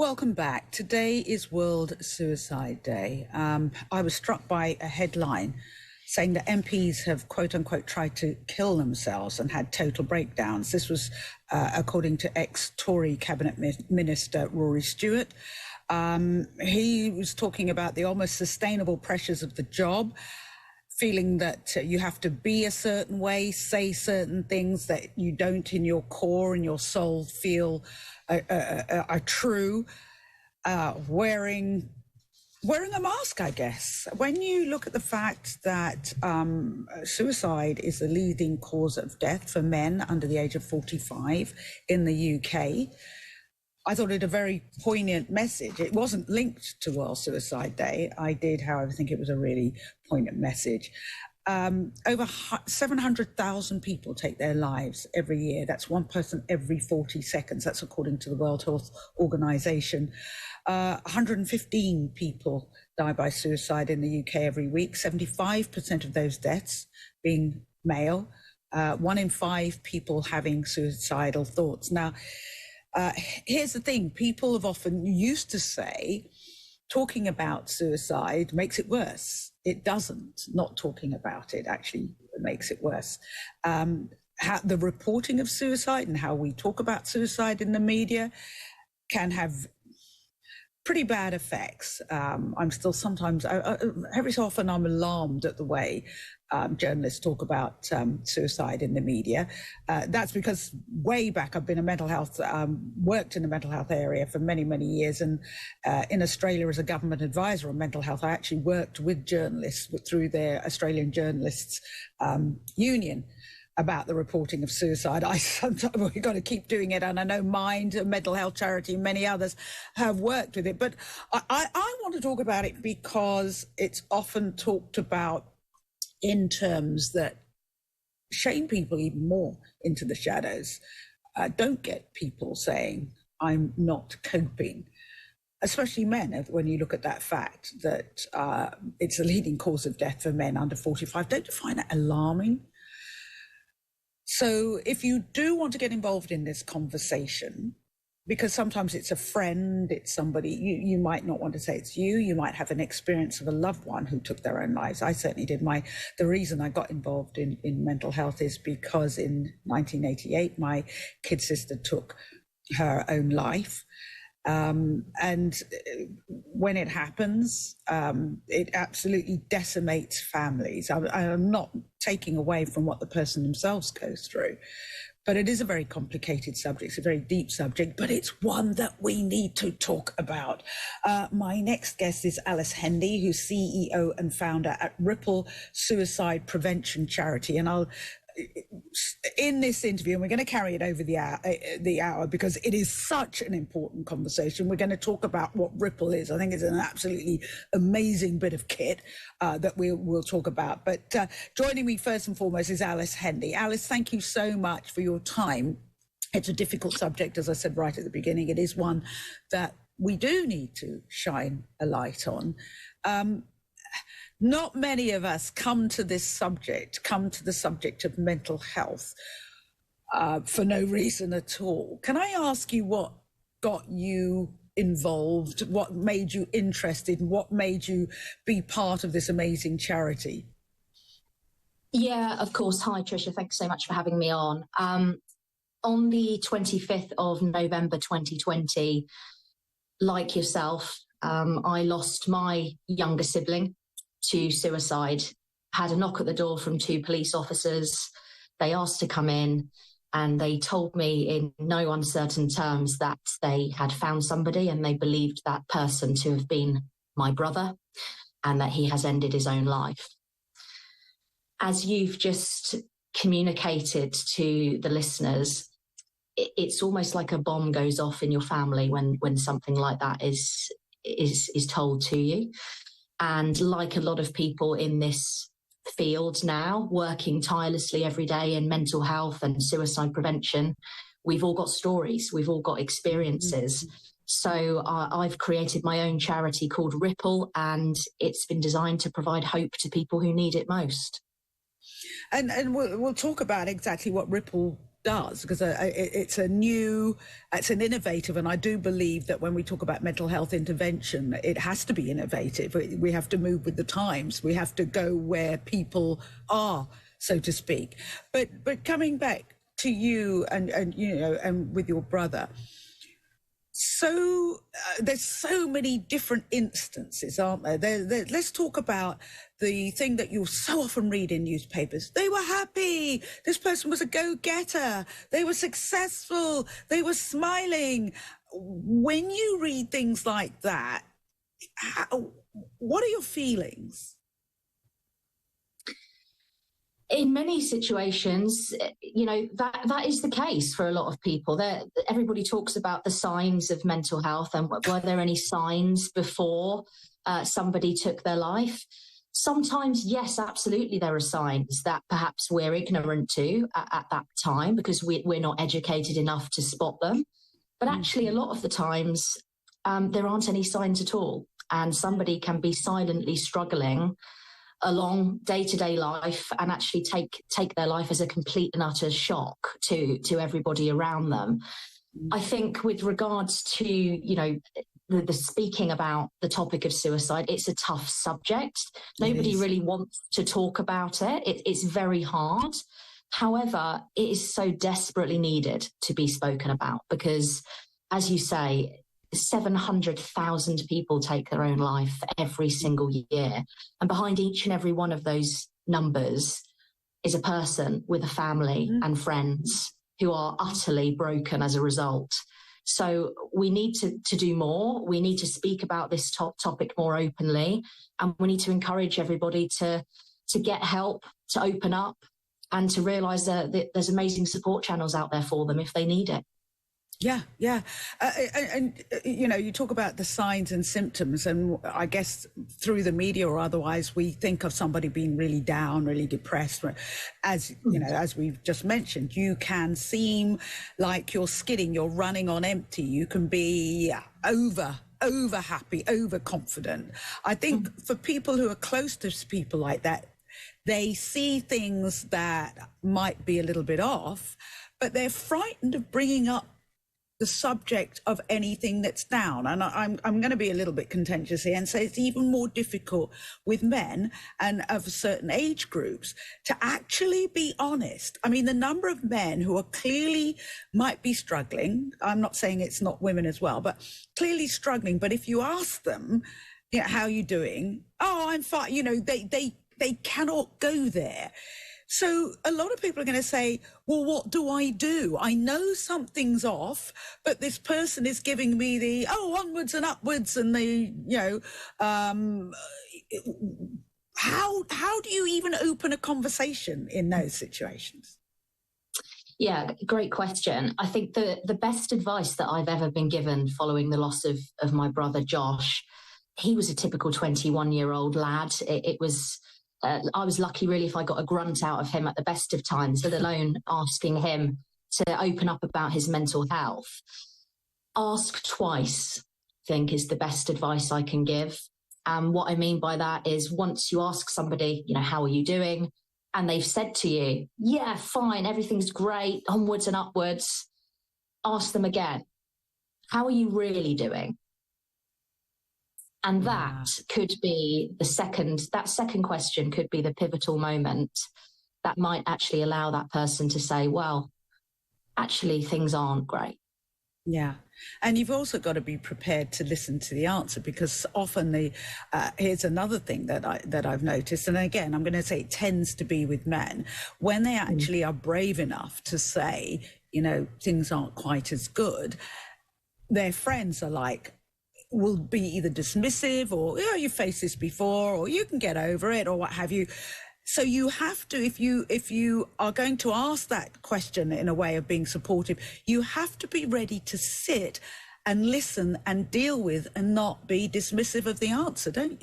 Welcome back. Today is World Suicide Day. I was struck by a headline saying that MPs have, quote unquote, tried to kill themselves and had total breakdowns. This was according to ex-Tory Cabinet Minister Rory Stewart. He was talking about the almost sustainable pressures of the job, feeling that you have to be a certain way, say certain things that you don't in your core and your soul feel are true, wearing a mask, I guess. When you look at the fact that suicide is the leading cause of death for men under the age of 45 in the UK, I thought it a very poignant message. It wasn't linked to World Suicide Day. I did, however, think it was a really poignant message. Over 700,000 people take their lives every year. That's one person every 40 seconds. That's according to the World Health Organization. 115 people die by suicide in the UK every week, 75% of those deaths being male, 1 in 5 people having suicidal thoughts. Now, here's the thing. People have often used to say, talking about suicide makes it worse. It doesn't. Not talking about it actually makes it worse. The reporting of suicide and how we talk about suicide in the media can have pretty bad effects. I'm still sometimes, every so often I'm alarmed at the way journalists talk about suicide in the media. That's because way back I've been a mental health, worked in the mental health area for many, many years. And in Australia as a government advisor on mental health, I actually worked with journalists through their Australian Journalists Union about the reporting of suicide. We've got to keep doing it. And I know Mind, a mental health charity, and many others have worked with it. But I want to talk about it because it's often talked about in terms that shame people even more into the shadows. Don't get people saying, I'm not coping. Especially men, when you look at that fact that it's the leading cause of death for men under 45. Don't you find that alarming? So if you do want to get involved in this conversation, because sometimes it's a friend, it's somebody, you might not want to say it's you, you might have an experience of a loved one who took their own lives. I certainly did. The reason I got involved in mental health is because in 1988, my kid sister took her own life. And when it happens, it absolutely decimates families. I'm not taking away from what the person themselves goes through, but it is a very complicated subject. It's a very deep subject, but it's one that we need to talk about. My next guest is Alice Hendy, who's CEO and founder at Ripple Suicide Prevention Charity. And in this interview, and we're going to carry it over the hour because it is such an important conversation. We're going to talk about what Ripple is. I think it's an absolutely amazing bit of kit that we'll talk about. But joining me first and foremost is Alice Hendy. Alice, thank you so much for your time. It's a difficult subject, as I said right at the beginning. It is one that we do need to shine a light on. Not many of us come to the subject of mental health for no reason at all. Can I ask you what got you involved, what made you interested, and what made you be part of this amazing charity? Yeah, of course. Hi, Trisha. Thanks so much for having me on. On the 25th of November 2020, like yourself, I lost my younger sibling to suicide. Had a knock at the door from 2 police officers. They asked to come in and they told me in no uncertain terms that they had found somebody and they believed that person to have been my brother and that he has ended his own life. As you've just communicated to the listeners, it's almost like a bomb goes off in your family when something like that is told to you. And like a lot of people in this field now, working tirelessly every day in mental health and suicide prevention, we've all got stories, we've all got experiences. Mm-hmm. So I've created my own charity called Ripple, and it's been designed to provide hope to people who need it most. And we'll talk about exactly what Ripple does, because it's an innovative, and I do believe that when we talk about mental health intervention, it has to be innovative. We have to move with the times. We have to go where people are, so to speak. But coming back to you and you know, and with your brother, so there's so many different instances, aren't there? Let's talk about the thing that you'll so often read in newspapers. They were happy. This person was a go-getter. They were successful. They were smiling. When you read things like that, what are your feelings? In many situations, you know, that is the case for a lot of people. Everybody talks about the signs of mental health and were there any signs before somebody took their life? Sometimes, yes, absolutely, there are signs that perhaps we're ignorant to at that time because we're not educated enough to spot them. But actually, a lot of the times, there aren't any signs at all. And somebody can be silently struggling along day-to-day life and actually take their life as a complete and utter shock to everybody around them. I think with regards to, you know, the speaking about the topic of suicide, it's a tough subject. Nobody really wants to talk about it. It's very hard. However, it is so desperately needed to be spoken about because, as you say, 700,000 people take their own life every single year. And behind each and every one of those numbers is a person with a family and friends who are utterly broken as a result. So we need to do more. We need to speak about this topic more openly. And we need to encourage everybody to get help, to open up, and to realise that there's amazing support channels out there for them if they need it. Yeah, yeah. And, you know, you talk about the signs and symptoms, and I guess through the media or otherwise, we think of somebody being really down, really depressed. As, you know, as we've just mentioned, you can seem like you're skidding, you're running on empty. You can be over happy, overconfident. I think for people who are close to people like that, they see things that might be a little bit off, but they're frightened of bringing up the subject of anything that's down. And I'm going to be a little bit contentious here and say it's even more difficult with men and of certain age groups to actually be honest. I mean, the number of men who are clearly might be struggling, I'm not saying it's not women as well, but clearly struggling. But if you ask them, you know, how are you doing? Oh, I'm fine. You know, they cannot go there. So a lot of people are going to say, well, what do? I know something's off, but this person is giving me the, onwards and upwards and the, you know, how do you even open a conversation in those situations? Yeah, great question. I think the best advice that I've ever been given following the loss of my brother, Josh, he was a typical 21-year-old lad. I was lucky, really, if I got a grunt out of him at the best of times, let alone asking him to open up about his mental health. Ask twice, I think, is the best advice I can give. And what I mean by that is once you ask somebody, you know, how are you doing? And they've said to you, yeah, fine, everything's great, onwards and upwards. Ask them again, how are you really doing? And that could be that second question could be the pivotal moment that might actually allow that person to say, well, actually, things aren't great. Yeah. And you've also got to be prepared to listen to the answer, because often here's another thing that I've noticed. And again, I'm going to say it tends to be with men when they actually are brave enough to say, you know, things aren't quite as good. Their friends are like, will be either dismissive or, you know, you faced this before, or you can get over it, or what have you. So you have to, if you are going to ask that question in a way of being supportive, you have to be ready to sit and listen and deal with and not be dismissive of the answer, don't you?